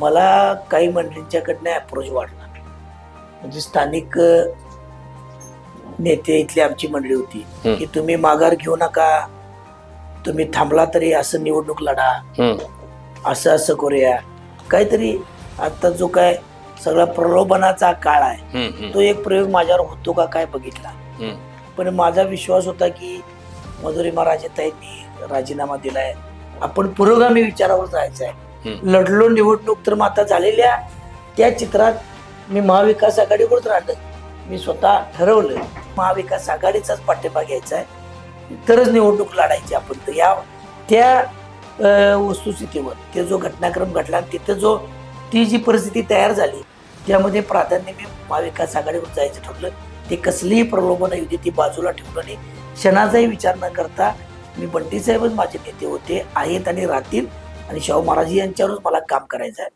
मला काही मंडळींच्याकडनं अप्रोच वाढला. म्हणजे स्थानिक नेते इथली आमची मंडळी होती की तुम्ही माघार घेऊ नका, तुम्ही थांबला तरी असं निवडणूक लढा, असं असं करूया काहीतरी. आता जो काय सगळा प्रलोभनाचा काळ आहे तो एक प्रयोग माझ्यावर होतो का काय बघितला. पण माझा विश्वास होता की मधुरी महाराजताईंनी राजीनामा दिलाय, आपण पुरोगामी विचारावर जायचं आहे. लढलो निवडणूक तर मग आता झालेल्या त्या चित्रात मी महाविकास आघाडीवरच राहिलं. मी स्वतः ठरवलं महाविकास आघाडीचाच पाठिंबा घ्यायचा आहे, तरच निवडणूक लढायची आपण. तर या त्या वस्तुस्थितीवर ते जो घटनाक्रम घडला तिथं ती जी परिस्थिती तयार झाली त्यामध्ये प्राधान्य मी महाविकास आघाडीवर जायचं ठरलं. ते कसलीही प्रलोभन होती ती बाजूला ठेवलं नाही. क्षणाचाही विचार न करता मी बंटी साहेबच माझे नेते होते, आहेत आणि राहतील, आणि शाहू महाराज यांच्यावरच मला काम करायचं आहे.